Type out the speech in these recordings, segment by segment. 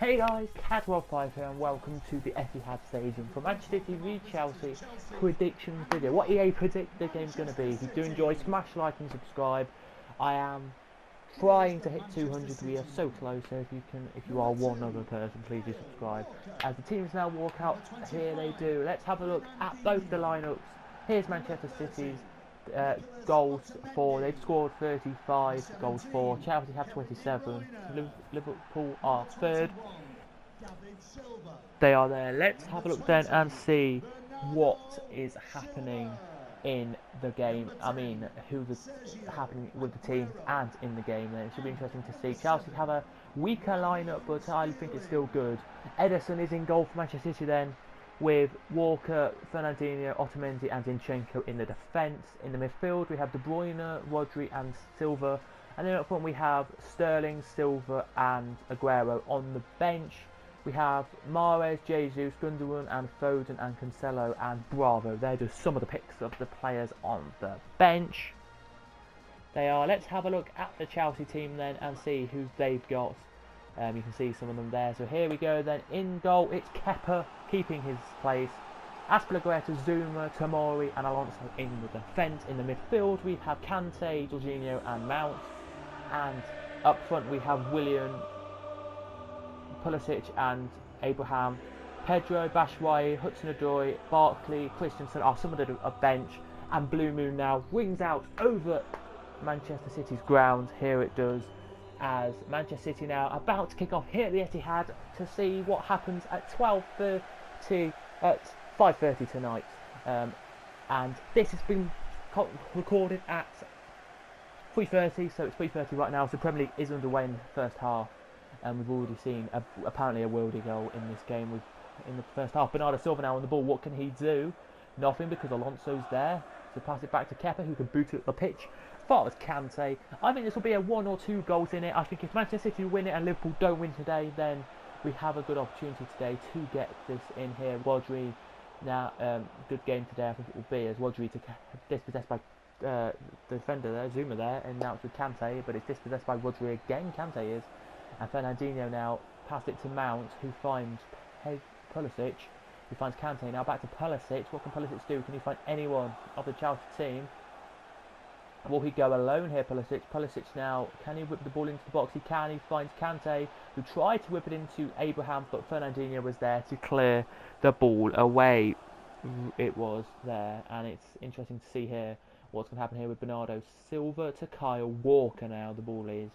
Hey guys, Cadwell5 here and welcome to the Etihad Stadium for Manchester City v Chelsea predictions video. What EA predict the game's going to be. If you do enjoy, smash like and subscribe. I am trying to hit 200. We are so close. So if you are one other person, please do subscribe. As the teams now walk out, here they do. Let's have a look at both the lineups. Here's Manchester City's goals for. They've scored 35 goals for. Chelsea have 27. Liverpool are third. They are there. Let's have a look then and see what is happening in the game. I mean, who's happening with the teams and in the game. Then it should be interesting to see. Chelsea have a weaker lineup, but I think it's still good. Ederson is in goal for Manchester City then, with Walker, Fernandinho, Otamendi and Zinchenko in the defence. In the midfield we have De Bruyne, Rodri and Silva, and then up front we have Sterling, Silva and Aguero. On the bench we have Mahrez, Jesus, Gundogan and Foden and Cancelo and Bravo. They're just some of the picks of the players on the bench. They are. Let's have a look at the Chelsea team then and see who they've got. You can see some of them there. So here we go then. In goal it's Kepa keeping his place. Azpilicueta, Zuma, Tomori and Alonso in the defence. In the midfield we have Kante, Jorginho and Mount. And up front we have Willian, Pulisic and Abraham. Pedro, Batshuayi, Hudson-Odoi, Barkley, Christensen are some of the bench. And Blue Moon now rings out over Manchester City's ground. Here it does, as Manchester City now about to kick off here at the Etihad to see what happens at 12:30 at 5:30 tonight. And this has been recorded at 3:30, so it's 3:30 right now. So Premier League is underway in the first half, and we've already seen apparently a worldie goal in this game. In the first half, Bernardo Silva now on the ball. What can he do? Nothing, because Alonso's there. So pass it back to Kepa, who can boot it up the pitch. As far as Kante, I think this will be a 1 or 2 goals in it. I think if Manchester City win it and Liverpool don't win today, then we have a good opportunity today to get this in here. Rodri now, good game today I think it will be, as Rodri dispossessed by the defender there, Zuma there, and now it's with Kante, but it's dispossessed by Rodri again, Kante is. And Fernandinho now passed it to Mount, who finds Pulisic, who finds Kante. Now back to Pulisic. What can Pulisic do? Can he find anyone of the Chelsea team? Will he go alone here, Pulisic? Pulisic now, can he whip the ball into the box? He can. He finds Kante, who tried to whip it into Abraham, but Fernandinho was there to clear the ball away. It was there, and it's interesting to see here what's going to happen here with Bernardo Silva to Kyle Walker now. The ball is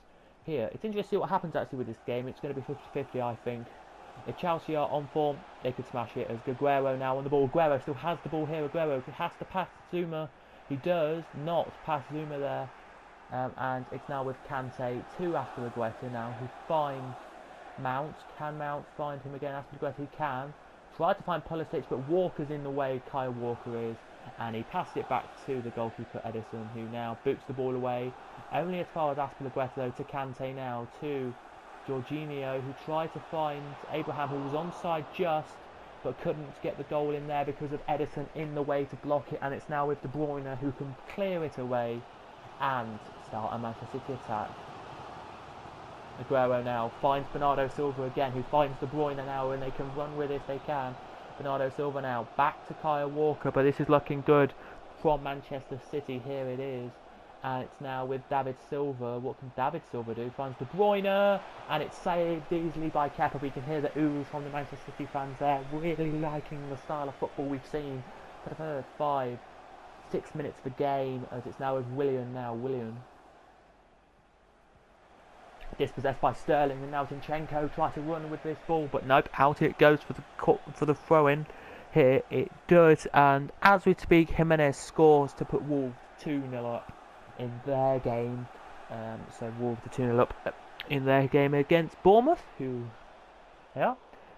here. It's interesting to see what happens actually with this game. It's going to be 50-50, I think. If Chelsea are on form, they could smash it. As Aguero now on the ball. Aguero still has the ball here. Aguero has to pass Zuma. He does not pass Zuma there. And it's now with Kante to Azpilicueta now, who finds Mount. Can Mount find him again? Azpilicueta, he can. Tried to find Pulisic, but Walker's in the way. Kyle Walker is. And he passed it back to the goalkeeper Ederson, who now boots the ball away. Only as far as Azpilicueta though, to Kante now, to Jorginho, who tried to find Abraham, who was onside just, but couldn't get the goal in there because of Ederson in the way to block it. And it's now with De Bruyne, who can clear it away and start a Manchester City attack. Aguero now finds Bernardo Silva again, who finds De Bruyne now, and they can run with it if they can. Bernardo Silva now back to Kyle Walker, but this is looking good from Manchester City. Here it is. And it's now with David Silva. What can David Silva do? Finds De Bruyne, and it's saved easily by Kepa. We can hear the oohs from the Manchester City fans there, really liking the style of football we've seen for the first 5-6 minutes of the game, as it's now with Willian now. Willian dispossessed by Sterling, and now Zinchenko tries to run with this ball, but nope, out it goes for the throw-in. Here it does, and as we speak, Jimenez scores to put Wolves 2-0 up in their game. So Wolves are 2-0 up in their game against Bournemouth, who they are.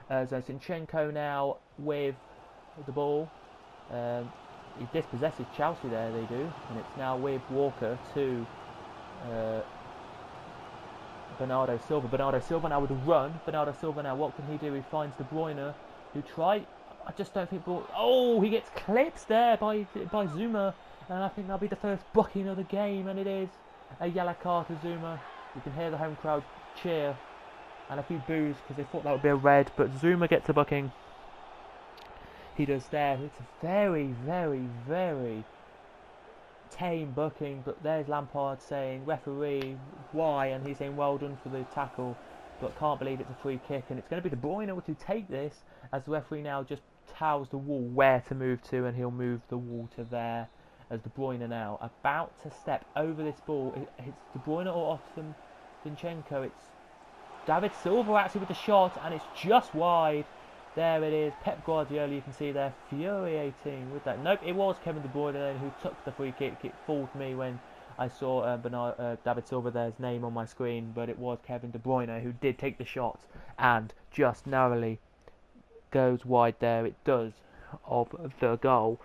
So Zinchenko now with the ball. He dispossesses Chelsea there, they do, and it's now with Walker to Bernardo Silva. Bernardo Silva now with a run. Bernardo Silva now, what can he do? He finds De Bruyne, who tried. I just don't think ball. Oh, he gets clipped there by Zuma. And I think that'll be the first booking of the game, and it is a yellow card to Zuma. You can hear the home crowd cheer and a few boos because they thought that would be a red, but Zuma gets the booking. He does there. It's a very, very, very tame booking, but there's Lampard saying, referee, why? And he's saying, well done for the tackle, but can't believe it's a free kick, and it's going to be De Bruyne to take this, as the referee now just tells the wall where to move to, and he'll move the wall to there, as De Bruyne now about to step over this ball. It's De Bruyne or Austin Zinchenko. It's David Silva actually with the shot, and it's just wide. There it is. Pep Guardiola, you can see there, infuriating with that. Nope, it was Kevin De Bruyne who took the free kick. It fooled me when I saw David Silva there's name on my screen, but it was Kevin De Bruyne who did take the shot and just narrowly goes wide there. It does, of the goal.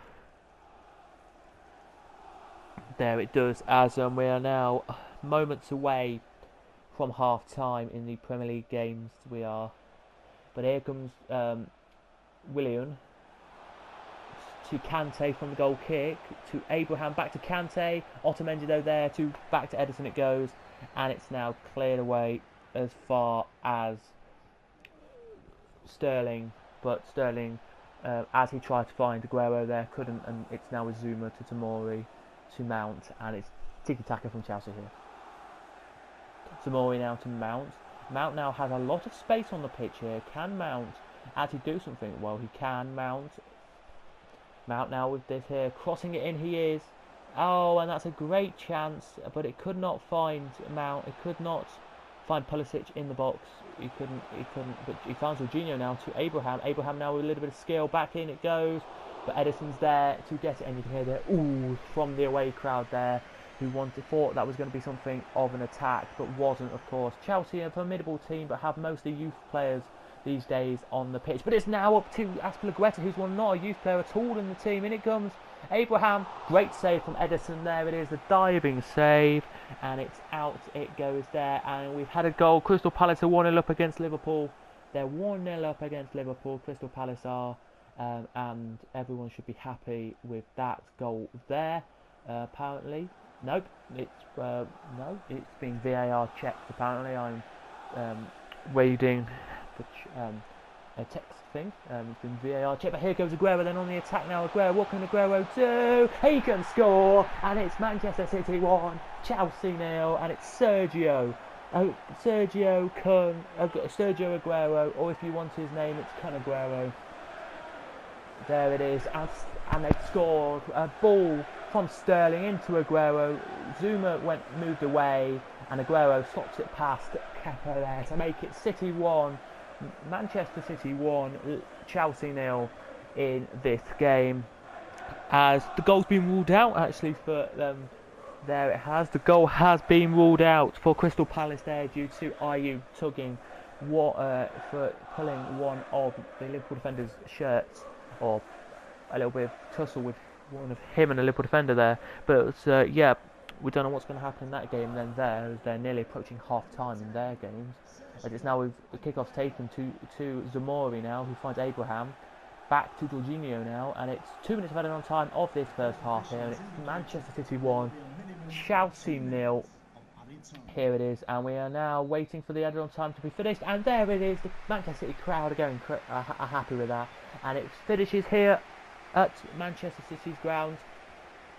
There it does, as we are now moments away from half time in the Premier League games. We are. But here comes Willian to Kante from the goal kick, to Abraham, back to Kante, Otamendi though there, to back to Ederson it goes, and it's now cleared away as far as Sterling, but Sterling, as he tried to find Aguero there, couldn't, and it's now with Zuma to Tomori, to Mount, and it's tiki-taka from Chelsea here. Tomori now to Mount. Mount now has a lot of space on the pitch here. Can Mount actually do something? Well, he can. Mount now with this here, crossing it in. He is. Oh, and that's a great chance, but it could not find Mount. It could not find Pulisic in the box. He couldn't. But he found Jorginho now to Abraham. Abraham now with a little bit of skill. Back in it goes. But Ederson's there to get it, and you can hear the ooh from the away crowd there, who thought that was going to be something of an attack, but wasn't, of course. Chelsea, a formidable team, but have mostly youth players these days on the pitch. But it's now up to Azpilicueta, who's not a youth player at all in the team. In it comes Abraham. Great save from Ederson there. It is a diving save, and it's out. It goes there, and we've had a goal. Crystal Palace are 1-0 up against Liverpool. They're 1-0 up against Liverpool. Crystal Palace are, and everyone should be happy with that goal there. Apparently. Nope, it's being VAR checked. Apparently, I'm reading a text thing. It's been VAR checked. But here goes Aguero. Then on the attack now. Aguero, what can Aguero do? He can score, and it's Manchester City 1, Chelsea 0, and it's Sergio Aguero, or if you want his name, it's Kun Aguero. There it is, and they've scored a ball from Sterling into Aguero. Zuma moved away, and Aguero slots it past Kepa there to make it City 1, Manchester City 1, Chelsea 0 in this game. As the goal's been ruled out actually for them. There it has. The goal has been ruled out for Crystal Palace there due to Ayew tugging for pulling one of the Liverpool defender's shirts, or a little bit of tussle with one of him and a Liverpool defender there. But yeah, we don't know what's going to happen in that game then there, as they're nearly approaching half time in their games. As it's now with the kickoff's taken to Zamori now, who finds Abraham. Back to Jorginho now, and it's 2 minutes of added on time of this first half here, and it's Manchester City 1, Chelsea 0. Here it is, and we are now waiting for the added on time to be finished, and there it is. The Manchester City crowd are happy with that, and it finishes here at Manchester City's ground.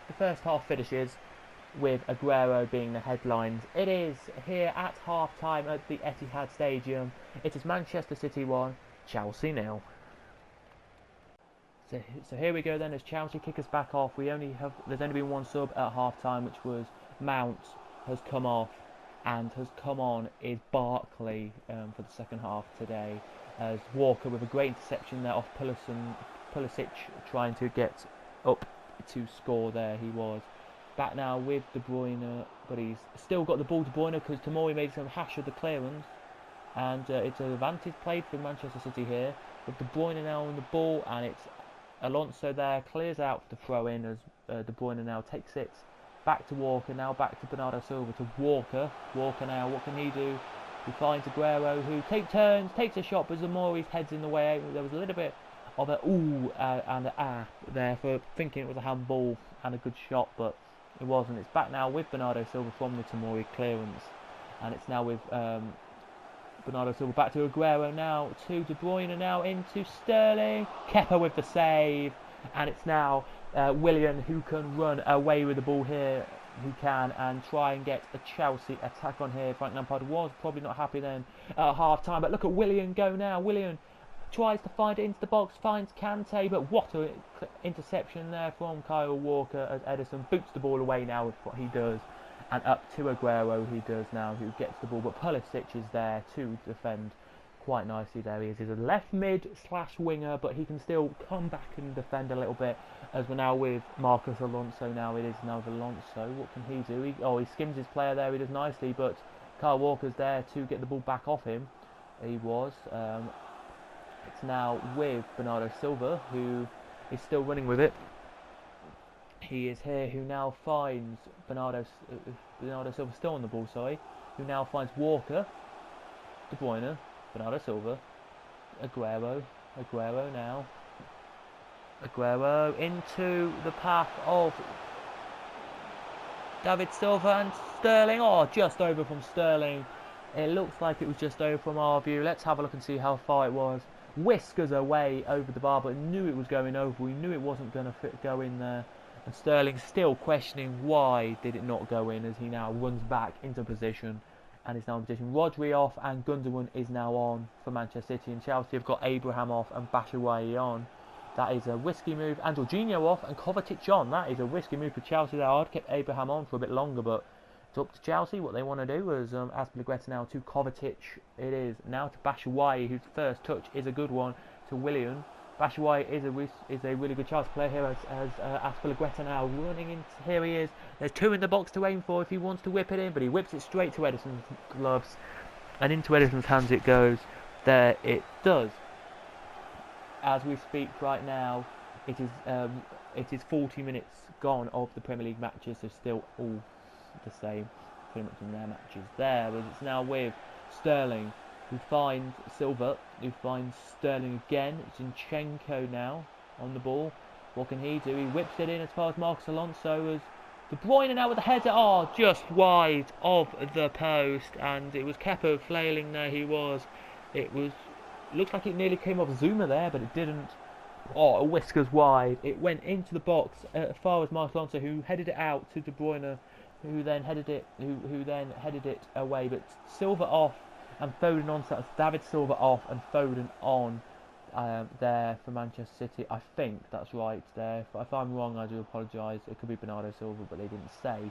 The first half finishes with Aguero being the headlines. It is here at half time at the Etihad Stadium. It is Manchester City 1, Chelsea 0. So here we go then, as Chelsea kick us back off. There's only been one sub at half time, which was Mount has come off, and has come on is Barkley for the second half today, as Walker with a great interception there off Pulisic trying to get up to score there. He was back now with De Bruyne, but he's still got the ball. De Bruyne, because Tomori made some hash of the clearance, and it's an advantage played for Manchester City here with De Bruyne now on the ball, and it's Alonso there, clears out the throw in as De Bruyne now takes it back to Walker, now back to Bernardo Silva to Walker. Walker now, what can he do? He finds Aguero, who takes a shot, but Zamori's head's in the way. There was a little bit of a ooh and a there for thinking it was a handball and a good shot, but it wasn't. It's back now with Bernardo Silva from the Tomori clearance, and it's now with Bernardo Silva back to Aguero now, to De Bruyne now, into Sterling. Kepa with the save, and it's now Willian who can run away with the ball here. He can and try and get a Chelsea attack on here. Frank Lampard was probably not happy then at half time, but look at Willian go now. Willian tries to find it into the box, finds Kante, but what an interception there from Kyle Walker as Ederson boots the ball away now with what he does. And up to Aguero he does now, who gets the ball, but Pulisic is there to defend quite nicely. There he is. He's a left mid / winger, but he can still come back and defend a little bit, as we're now with Marcus Alonso. Now it is now Alonso. What can he do? He skims his player there, he does nicely, but Kyle Walker's there to get the ball back off him. He was. It's now with Bernardo Silva, who is still running with it. He is here, who now finds Bernardo Silva still on the ball, sorry, who now finds Walker, De Bruyne, Bernardo Silva, Aguero now, Aguero into the path of David Silva and Sterling. Oh, just over from Sterling. It looks like it was just over from our view. Let's have a look and see how far it was. Whiskers away over the bar, but knew it was going over. We knew it wasn't going to go in there. And Sterling still questioning why did it not go in, as he now runs back into position and is now in position. Rodri off and Gundogan is now on for Manchester City, and Chelsea have got Abraham off and Batshuayi on. That is a risky move. And Jorginho off and Kovacic on. That is a risky move for Chelsea there. I'd kept Abraham on for a bit longer, but it's up to Chelsea what they want to do. As Azpilicueta now to Kovacic. It is now to Batshuayi, whose first touch is a good one, to Willian. Batshuayi is a really good Chelsea player here, as Azpilicueta now running into. Here he is. There's two in the box to aim for if he wants to whip it in, but he whips it straight to Ederson's gloves, and into Ederson's hands it goes. There it does. As we speak right now, it is 40 minutes gone of the Premier League matches, so still all the same, pretty much in their matches there. But it's now with Sterling, who finds Silva, who finds Sterling again. Zinchenko now on the ball. What can he do? He whips it in as far as Marcus Alonso, as De Bruyne now with the header. Oh, just wide of the post, and it was Kepa flailing there. He was. It was. Looks like it nearly came off Zuma there, but it didn't. Oh, a whiskers wide. It went into the box as far as Marcus Alonso, who headed it out to De Bruyne, who then headed it away. But Silva off and Foden on. So that's David Silva off and Foden on there for Manchester City. I think that's right there. If I'm wrong, I do apologise. It could be Bernardo Silva, but they didn't say.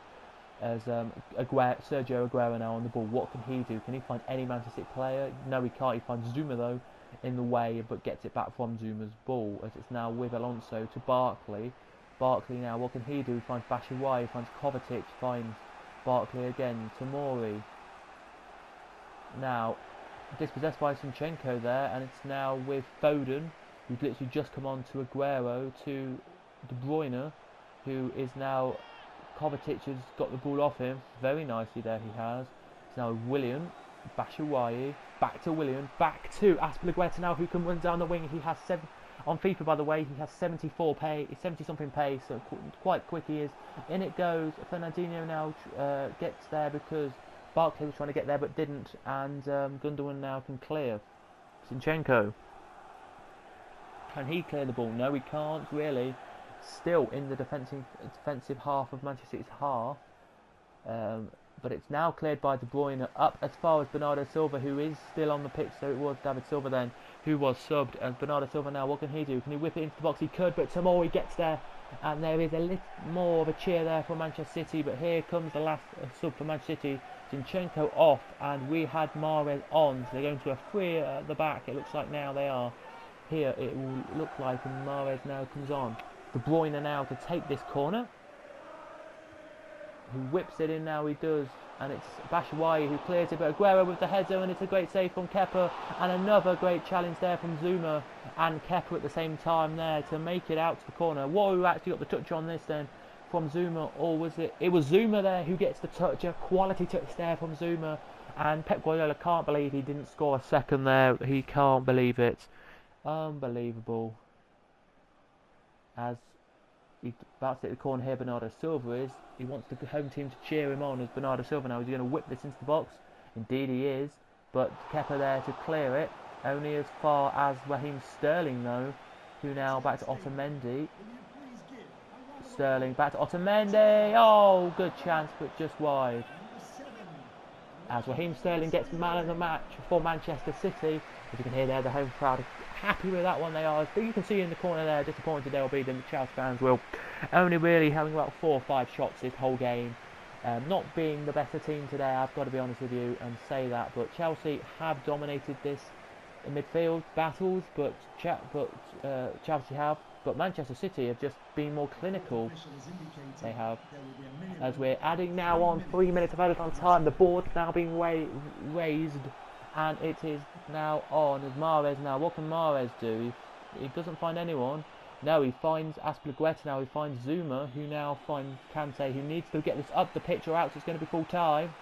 As Sergio Aguero now on the ball. What can he do? Can he find any Manchester City player? No, he can't. He finds Zuma though in the way, but gets it back from Zuma's ball, as it's now with Alonso to Barkley. Barkley now, what can he do? He finds Batshuayi, finds Kovacic, finds Barkley again, Tomori. Now, dispossessed by Zinchenko there, and it's now with Foden, who's literally just come on to Aguero, to De Bruyne, who is now, Kovacic has got the ball off him, very nicely there he has. It's now Willian, Batshuayi, back to Willian, back to Azpilicueta now, who can run down the wing. He has on FIFA, by the way, he has 70 something pace, so quite quick he is. In it goes. Fernandinho now gets there because Barkley was trying to get there but didn't, and Gundogan now can clear. Zinchenko, can he clear the ball? No, he can't really. Still in the defensive half of Manchester City's half, but it's now cleared by De Bruyne up as far as Bernardo Silva, who is still on the pitch. So it was David Silva then who was subbed, and Bernardo Silva now, what can he do? Can he whip it into the box? He could, but Tomori gets there, and there is a little more of a cheer there for Manchester City. But here comes the last sub for Manchester City. Zinchenko off, and we had Mahrez on, so they're going to a free at the back. It looks like now they are. Here it will look like, and Mahrez now comes on. De Bruyne now to take this corner. Who whips it in now, he does. And it's Batshuayi who clears it, but Aguero with the header, and it's a great save from Kepa. And another great challenge there from Zuma and Kepa at the same time there to make it out to the corner. What who actually got the touch on this then from Zuma, or was it? It was Zuma there who gets the touch, a quality touch there from Zuma. And Pep Guardiola can't believe he didn't score a second there. He can't believe it. Unbelievable. As he's about to hit the corner here, Bernardo Silva is. He wants the home team to cheer him on as Bernardo Silva now. Is he going to whip this into the box? Indeed he is. but Kepa there to clear it, only as far as Raheem Sterling though, who now back to Otamendi. Sterling back to Otamendi, oh good chance but just wide. As Raheem Sterling gets man of the match for Manchester City. As you can hear there, the home crowd are happy with that one, they are. But you can see in the corner there, disappointed they'll be, the Chelsea fans will. Only really having about 4 or 5 shots this whole game. Not being the better team today, I've got to be honest with you and say that. But Chelsea have dominated this midfield battles, but Chelsea have. But Manchester City have just been more clinical. They have. As we're adding now on 3 minutes of added on time, the board's now being raised, and it is now on. As Mahrez now, what can Mahrez do? He doesn't find anyone. No, he finds Aspilicueta now. He finds Zuma, who now finds Kante, who needs to get this up the pitch, or else it's going to be full time.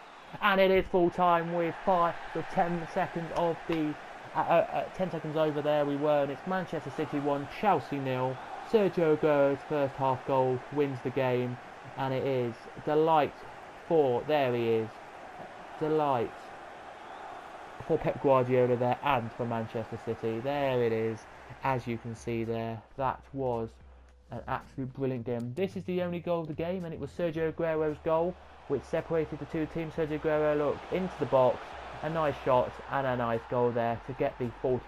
And it is full time with 10 seconds of the. 10 seconds over there we were, and it's Manchester City 1, Chelsea 0. Sergio Aguero's first half goal wins the game, and it is delight for, there he is, delight for Pep Guardiola there and for Manchester City. There it is, as you can see there. That was an absolutely brilliant game. This is the only goal of the game, and it was Sergio Aguero's goal which separated the two teams. Sergio Aguero looked into the box, a nice shot and a nice goal there to get the 40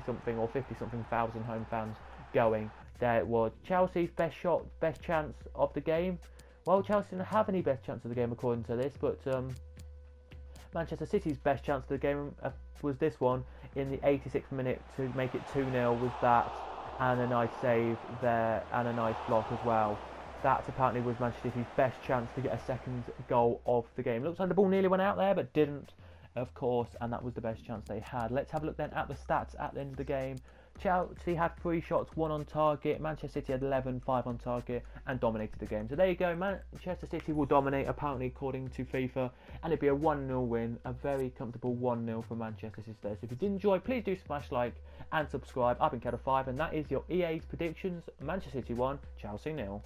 something or 50 something thousand home fans going. There it was. Chelsea's best chance of the game. Well, Chelsea didn't have any best chance of the game according to this, but Manchester City's best chance of the game was this one in the 86th minute to make it 2-0 with that, and a nice save there and a nice block as well. That apparently was Manchester City's best chance to get a second goal of the game. Looks like the ball nearly went out there, but didn't, of course, and that was the best chance they had. Let's have a look then at the stats at the end of the game. Chelsea had 3 shots, 1 on target. Manchester City had 11, 5 on target, and dominated the game. So there you go. Manchester City will dominate, apparently, according to FIFA, and it'll be a 1-0 win. A very comfortable 1-0 for Manchester City. So if you did enjoy, please do smash like and subscribe. I've been Kettle5, and that is your EA's predictions. Manchester City 1, Chelsea 0.